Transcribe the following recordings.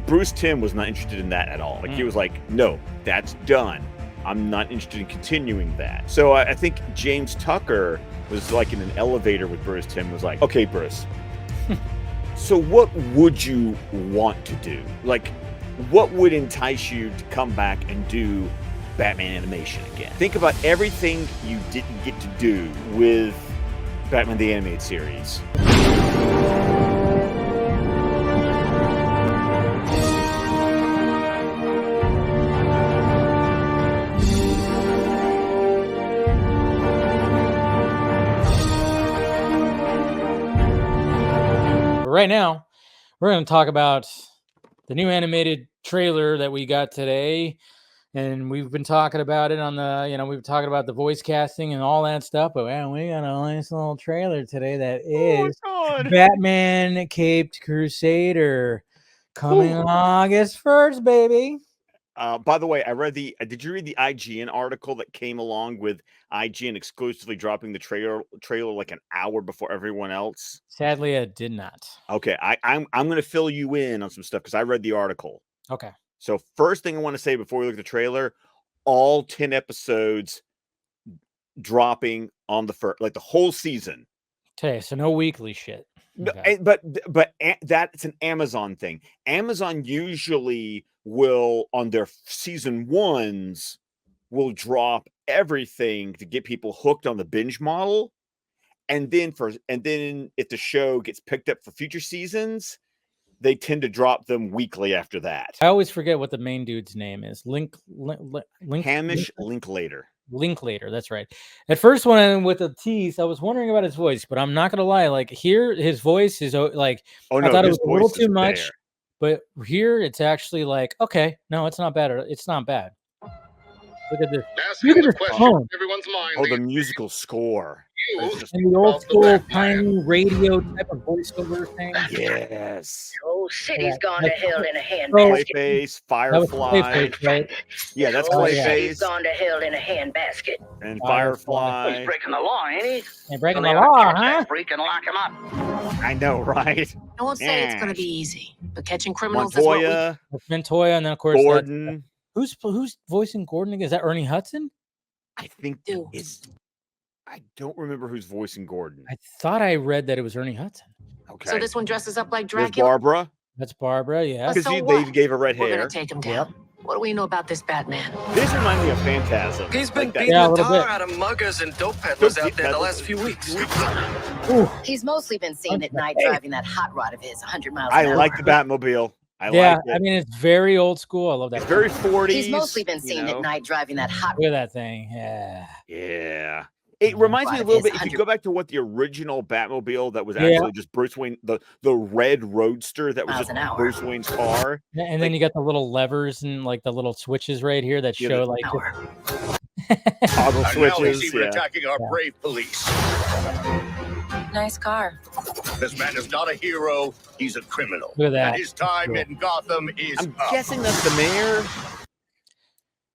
Bruce Timm was not interested in that at all. Like he was like, no, that's done. I'm not interested in continuing that. So I think James Tucker was like in an elevator with Bruce Timm, was like, okay, Bruce, so what would you want to do? Like, what would entice you to come back and do Batman animation again? Think about everything you didn't get to do with Batman the Animated Series. Right now, we're going to talk about the new animated trailer that we got today. And we've been talking about it on the, we've been talking about the voice casting and all that stuff. But man, we got a nice little trailer today that is Batman Caped Crusader coming August 1st, baby. By the way, I read did you read the IGN article that came along with IGN exclusively dropping the trailer like an hour before everyone else? Sadly, I did not. Okay, I'm going to fill you in on some stuff because I read the article. Okay. So first thing I want to say before we look at the trailer, all 10 episodes dropping on the first, like the whole season. Okay, so no weekly shit. Okay. But that's an Amazon thing. Amazon usually will, on their season ones, will drop everything to get people hooked on the binge model. And then if the show gets picked up for future seasons, they tend to drop them weekly after that. I always forget what the main dude's name is. Hamish Linklater. Linklater, that's right. At first, when with the tease, I was wondering about his voice, but I'm not gonna lie. Like here, his voice is like I thought it was a little too much, but here it's actually like okay, no, it's not bad. It's not bad. Look at this. Look at this tone. Everyone's mind. Oh, the musical score. And the old school tiny radio type of voiceover thing. Yes. Oh, city's gone to hell in a handbasket. Clayface, Firefly. Clayface, right? Yeah, that's Clayface. City's gone to hell in a handbasket. And Firefly. He's breaking the law, ain't he? He's breaking the law, huh? Freak and lock him up. I know, right? I won't say it's going to be easy, but catching criminals is what we... Montoya, and then of course Gordon. Who's voicing Gordon again? Is that Ernie Hudson? I think it's. I don't remember who's voicing Gordon. I thought I read that it was Ernie Hudson. Okay. So this one dresses up like Dracula. There's Barbara. That's Barbara, yeah. Because they gave her red hair. We're gonna take him down. Yep. What do we know about this Batman? This reminds me of Phantasm. He's been beating the tar out of muggers and dope peddlers out there the last few weeks. He's mostly been seen at night driving that hot rod of his 100 miles an hour. I like the Batmobile. I mean, it's very old school. I love that. It's very 40s. He's mostly been seen at night driving that hot. Look at that thing. Yeah. Yeah. It reminds me a little bit, if you go back to what the original Batmobile that was actually just Bruce Wayne, the red Roadster that was just Bruce Wayne's car. Yeah, and then you got the little levers and like the little switches right here that show like toggle switches. He's even attacking our brave police. Nice car. This man is not a hero. He's a criminal. Look at that. And his time in Gotham is I'm guessing that's the mayor.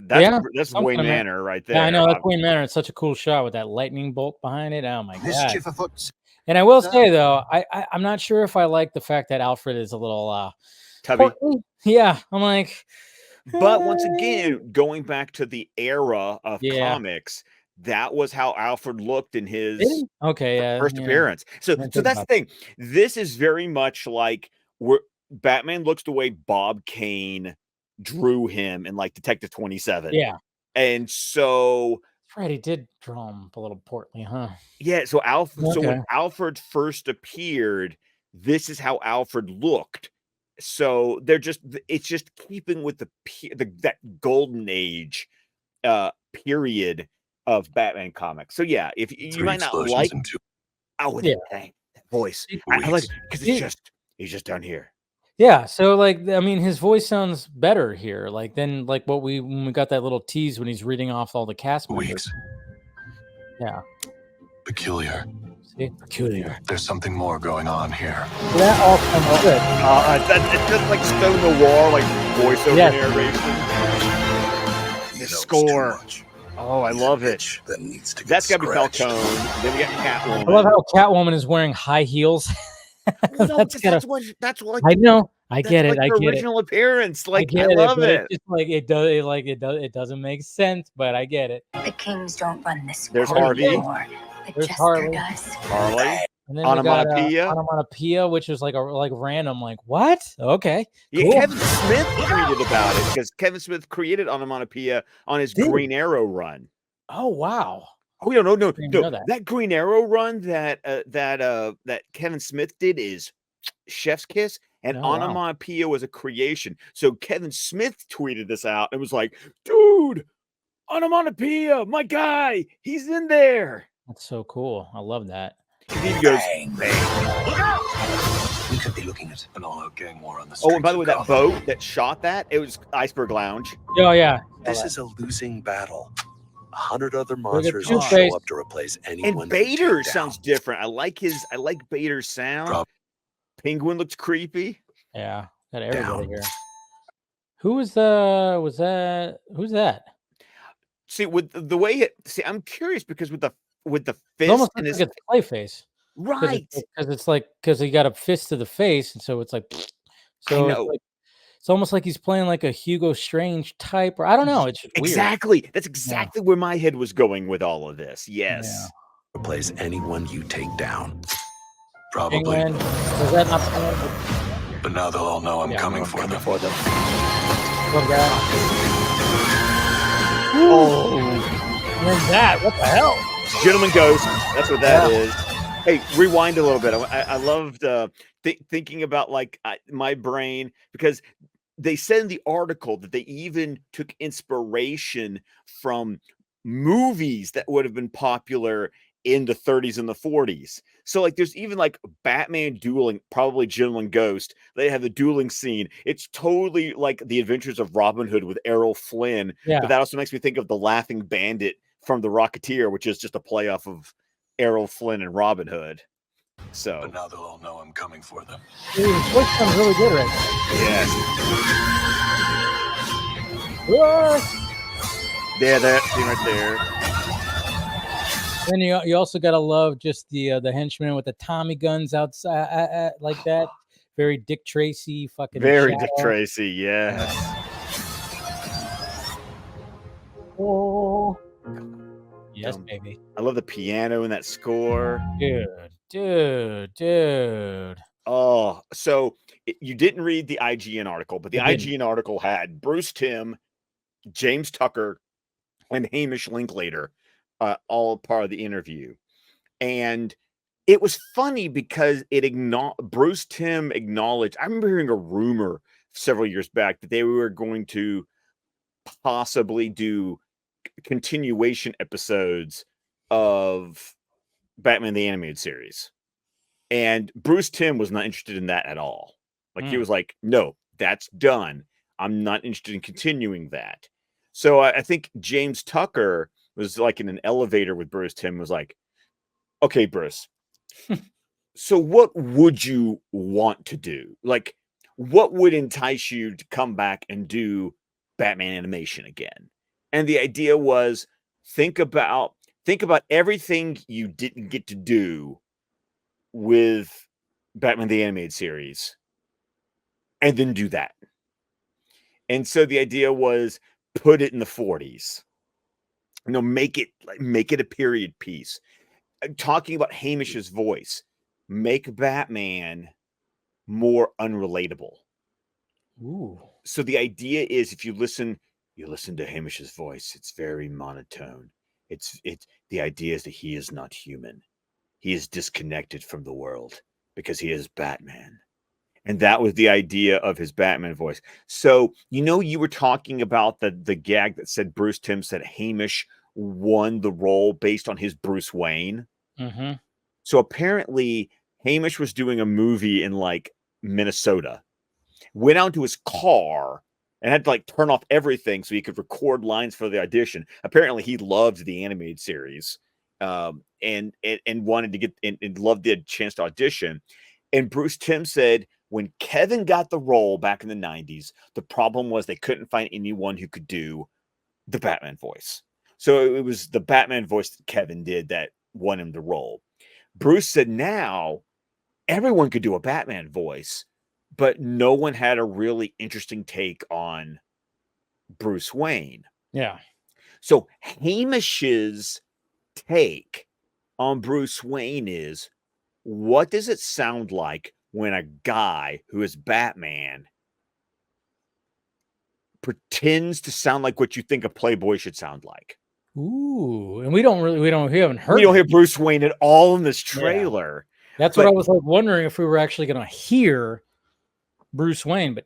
That's Wayne Manor right there. Yeah, I know that's Wayne Manor. It's such a cool shot with that lightning bolt behind it. Oh my god! Mischief afoot. And I will say though, I'm not sure if I like the fact that Alfred is a little tubby. Yeah, I'm like. But once again, going back to the era of comics, that was how Alfred looked in his first appearance. So that's the thing. This is very much like where Batman looks the way Bob Kane drew him in like Detective 27. Yeah. And so right, he did draw him a little portly, huh? Yeah, so so when Alfred first appeared, this is how Alfred looked. So it's just keeping with that golden age period of Batman comics. So yeah, if you might not like that voice. I like it because he's just down here. Yeah, so like I mean, his voice sounds better here, like than like when we got that little tease when he's reading off all the cast members. Yeah. Peculiar. See? Peculiar. There's something more going on here. That all sounds good. It's just like Stone Noir, like voiceover narration. The score. Oh, I love it. That's got to be Falcone. Then we got Catwoman. I love how Catwoman is wearing high heels. That's what I know. I That's get it. like I the get it. original appearance. I Like, I get it, love but it it. just like it doesn't make sense, but I get it. The kings don't run this There's world Harvey. anymore. The There's jester Harley. does. Harley. And then we got Onomatopoeia. onomatopoeia, which was like random, like what? Okay, Yeah, cool. Kevin Smith tweeted about it because Kevin Smith created onomatopoeia on his Did he? Green Arrow run. Oh wow. Oh yeah, no. Didn't even know that. That Green Arrow run that Kevin Smith did is chef's kiss, and Oh, wow. onomatopoeia was a creation. So Kevin Smith tweeted this out and was like, "Dude, onomatopoeia, my guy, he's in there." That's so cool. I love that. He goes, We could be looking at an all-out gang war on the "Oh, streets and by the of way, that Gotham. boat that shot that, it was Iceberg Lounge." Oh yeah. This is a losing battle. 100 other Look at monsters will Two-Face. show up to replace anyone. And you take Bader down. sounds different. I like Bader's sound. Prob- Penguin looks creepy. Yeah. Got everybody Down. here. Who's that? See, with the way it, see, I'm curious because with the It fist almost and looks his like it's Clayface. right. Because he got a fist to the face, and so it's like so know. it's almost like he's playing like a Hugo Strange type, or I don't know. It's just weird. Exactly. That's exactly where my head was going with all of this. Yes. Replace anyone you take down. Probably. Penguin. Was that not Penguin? But now they'll all know I'm Yeah, coming for them. Love that. Oh, And then that. What the hell? Gentleman Ghost. That's what that is. Hey, rewind a little bit. I loved thinking about like my brain, because they said in the article that they even took inspiration from movies that would have been popular in the 30s and the 40s. So like there's even like Batman dueling, probably Gentleman Ghost. They have the dueling scene. It's totally like the Adventures of Robin Hood with Errol Flynn. Yeah. But that also makes me think of the Laughing Bandit from The Rocketeer, which is just a play off of Errol Flynn and Robin Hood. So But now they'll all know I'm coming for them. Dude, his voice sounds really good right yes. now. Yeah, that scene right there. Then you also gotta love just the henchman with the Tommy guns outside like that. Very Dick Tracy, fucking Very shadow. Dick Tracy, yes. Oh. Yes, Um, baby. I love the piano in that score. Dude. Oh, so you didn't read the IGN article, but the I didn't. IGN article had Bruce Timm, James Tucker, and Hamish Linklater all part of the interview. And it was funny because Bruce Timm acknowledged, I remember hearing a rumor several years back that they were going to possibly do continuation episodes of Batman the Animated Series. And Bruce Timm was not interested in that at all. Like he was like, no, that's done. I'm not interested in continuing that. So I think James Tucker was like in an elevator with Bruce Timm, was like, okay, Bruce, so what would you want to do? Like, what would entice you to come back and do Batman animation again? And the idea was think about everything you didn't get to do with Batman the Animated Series, and then do that. And so the idea was put it in the 40s. You know, make it a period piece. Talking about Hamish's voice, make Batman more unrelatable. Ooh. So the idea is, if you listen to Hamish's voice, it's very monotone. It's the idea is that he is not human. He is disconnected from the world because he is Batman. And that was the idea of his Batman voice. So, you were talking about the gag that said Bruce Timm said Hamish won the role based on his Bruce Wayne. Mm-hmm. So apparently Hamish was doing a movie in like Minnesota, went out to his car and had to like turn off everything so he could record lines for the audition. Apparently he loved the animated series and wanted to get and loved the chance to audition. And Bruce Timm said when Kevin got the role back in the 90s, the problem was they couldn't find anyone who could do the Batman voice. So it was the Batman voice that Kevin did that won him the role. Bruce said now everyone could do a Batman voice, but no one had a really interesting take on Bruce Wayne. Yeah. So Hamish's take on Bruce Wayne is, what does it sound like when a guy who is Batman pretends to sound like what you think a Playboy should sound like? Ooh, and we haven't heard. We don't hear Bruce Wayne at all in this trailer. That's what I was like wondering, if we were actually going to hear Bruce Wayne, but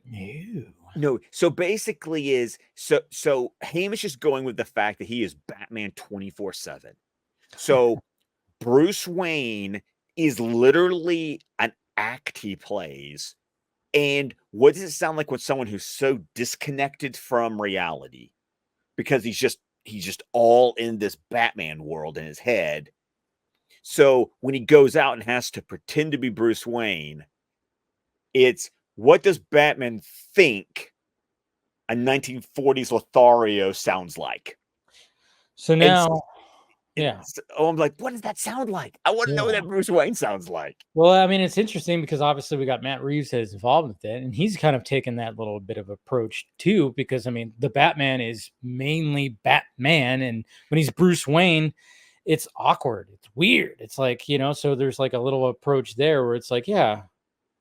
no. So basically, so Hamish is going with the fact that he is Batman 24/7. So Bruce Wayne is literally an act he plays. And what does it sound like when someone who's so disconnected from reality, because he's just all in this Batman world in his head. So when he goes out and has to pretend to be Bruce Wayne, it's, what does Batman think a 1940s Lothario sounds like? So now, I'm like, what does that sound like? I want to know what that Bruce Wayne sounds like. Well, I mean, it's interesting because obviously we got Matt Reeves that is involved with it, and he's kind of taken that little bit of approach too, because I mean, the Batman is mainly Batman, and when he's Bruce Wayne, it's awkward, it's weird, it's like, so there's like a little approach there where it's like, he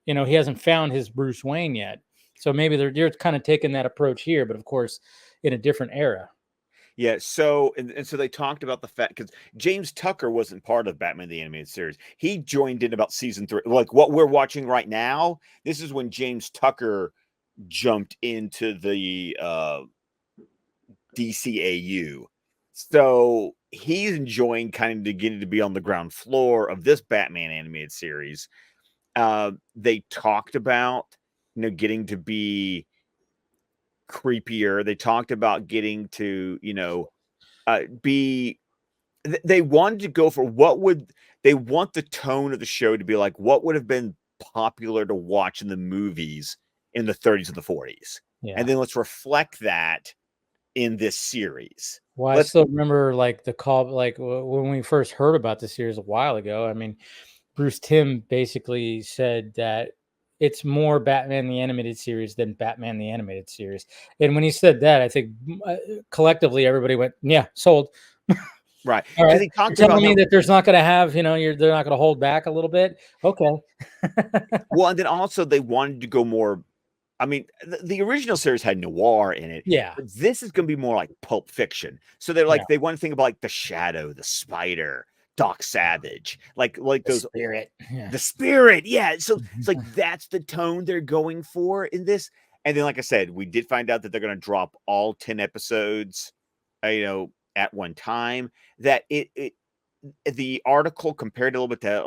hasn't found his Bruce Wayne yet, so maybe they're kind of taking that approach here, but of course in a different era. Yeah, so and so they talked about the fact, because James Tucker wasn't part of Batman the Animated Series. He joined in about season 3. Like what we're watching right now, this is when James Tucker jumped into the DCAU. So he's enjoying kind of getting to be on the ground floor of this Batman animated series. They talked about, getting to be creepier. They talked about getting to, be, they wanted to go for they want the tone of the show to be like what would have been popular to watch in the movies in the 30s and the 40s. Yeah. And then let's reflect that in this series. Well, I still remember like the call, like when we first heard about the series a while ago. I mean, Bruce Timm basically said that it's more Batman the Animated Series than Batman the Animated Series. And when he said that, I think collectively everybody went, yeah, sold. Right. All right. He talked about me that there's not going to have, they're not going to hold back a little bit. Okay. Well, and then also they wanted to go more. I mean, the original series had noir in it. Yeah. But this is going to be more like Pulp Fiction. So they're like, they want to think about like the Shadow, the Spider, Doc Savage, like those Spirit. Yeah. The Spirit. Yeah. So it's like, that's the tone they're going for in this. And then, like I said, we did find out that they're going to drop all 10 episodes, at one time. That the article compared a little bit to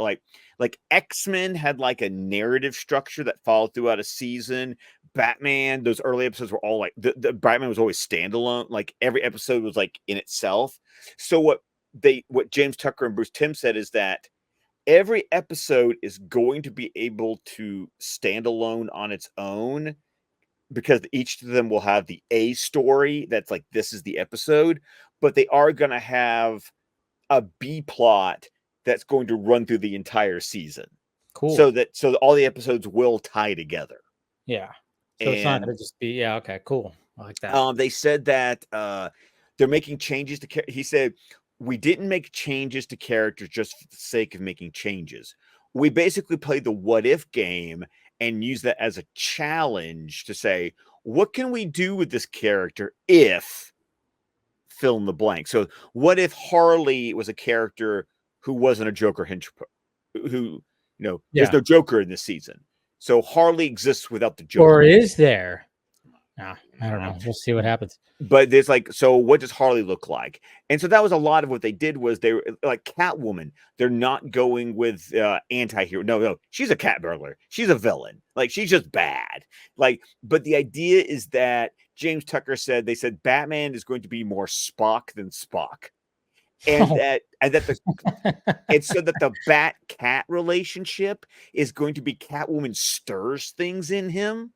like X-Men had like a narrative structure that followed throughout a season. Batman, those early episodes were all like the Batman was always standalone. Like every episode was like in itself. So what James Tucker and Bruce Timm said is that every episode is going to be able to stand alone on its own, because each of them will have the A story that's like, this is the episode, but they are going to have a B plot that's going to run through the entire season. Cool. So all the episodes will tie together. Yeah. So it's not going to just be, okay, cool. I like that. They said that they're making changes to, he said, we didn't make changes to characters just for the sake of making changes. We basically played the what if game and use that as a challenge to say, what can we do with this character if fill in the blank? So what if Harley was a character who wasn't a Joker who, there's no Joker in this season. So Harley exists without the Joker. Or is there? No, I don't know. We'll see what happens. But there's like, so what does Harley look like? And so that was a lot of what they did. Was they were like Catwoman. They're not going with anti-hero. No, she's a cat burglar. She's a villain. Like, she's just bad. Like, but the idea is that James Tucker said, they said Batman is going to be more Spock than Spock. And and so that the Bat-Cat relationship is going to be Catwoman stirs things in him.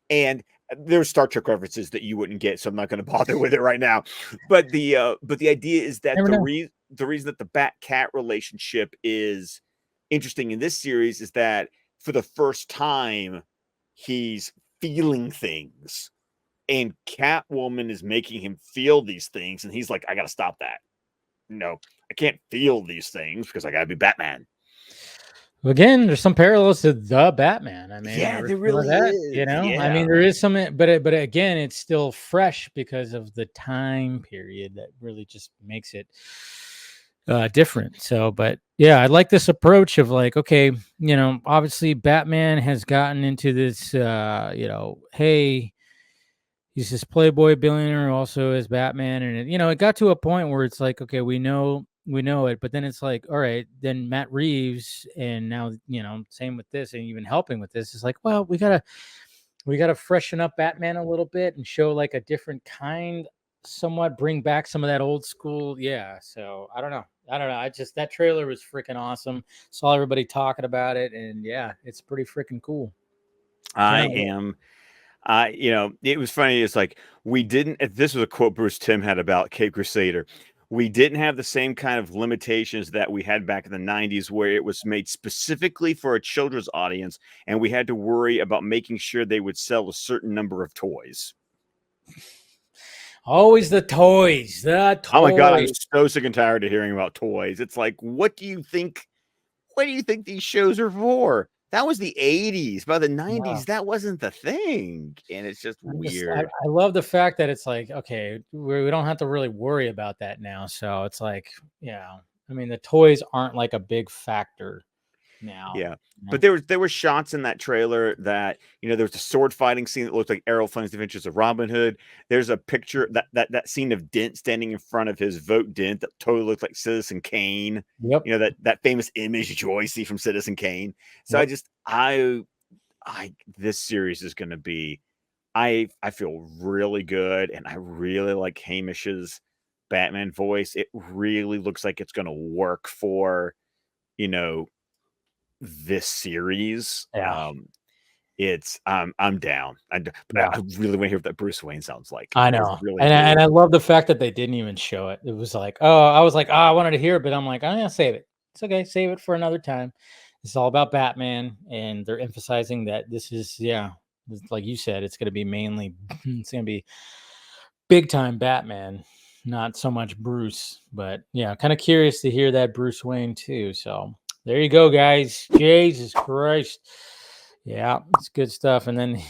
And there's Star Trek references that you wouldn't get, so I'm not going to bother with it right now. But the idea is that the reason that the Bat-Cat relationship is interesting in this series is that for the first time, he's feeling things, and Catwoman is making him feel these things, and he's like, I gotta stop that. No, I can't feel these things because I gotta be Batman. Again, there's some parallels to the Batman. I mean, Yeah, ever there feel really that, is. you know, Yeah. I mean, there is some, but again, it's still fresh because of the time period that really just makes it different. So, but yeah, I like this approach of like, okay, you know, obviously Batman has gotten into this, you know, hey, he's this playboy billionaire who also is Batman, and it, you know, it got to a point where it's like, okay, we know it, but then it's like, all right, then Matt Reeves, and now, you know, same with this, and even helping with this is like, well, we gotta freshen up Batman a little bit and show like a different kind, somewhat bring back some of that old school. Yeah, so I don't know. I just, that trailer was freaking awesome. Saw everybody talking about it, and yeah, it's pretty freaking cool. You know, it was funny. It's like, we didn't, this was a quote Bruce Timm had about Caped Crusader. We didn't have the same kind of limitations that we had back in the 90s, where it was made specifically for a children's audience, and we had to worry about making sure they would sell a certain number of toys. Always the toys, Oh my God, I'm so sick and tired of hearing about toys. It's like, what do you think these shows are for? That was the 80s. By the 90s, Wow. that wasn't the thing. And it's just weird. I love the fact that it's like, okay, we don't have to really worry about that now. So it's like, yeah, I mean, the toys aren't like a big factor now. Yeah. you know? But there were shots in that trailer that, you know, there was a sword fighting scene that looked like Errol Flynn's Adventures of Robin Hood. There's a picture that scene of Dent standing in front of his vote Dent that totally looked like Citizen Kane. Yep. You know, that famous image Joycey from Citizen Kane. So Yep. this series is going to be, I feel really good, and I really like Hamish's Batman voice. It really looks like it's going to work for, you know, this series. Yeah. I'm down. I really want to hear what that Bruce Wayne sounds like. I know. Really And I love the fact that they didn't even show it. It was like, oh, I was like, oh, I wanted to hear it, but I'm like, I'm gonna save it. It's okay, save it for another time. It's all about Batman, and they're emphasizing that this is, yeah, like you said, it's gonna be mainly it's gonna be big time Batman, not so much Bruce. But yeah, kind of curious to hear that Bruce Wayne too. So there you go, guys. Jesus Christ. Yeah, it's good stuff. And then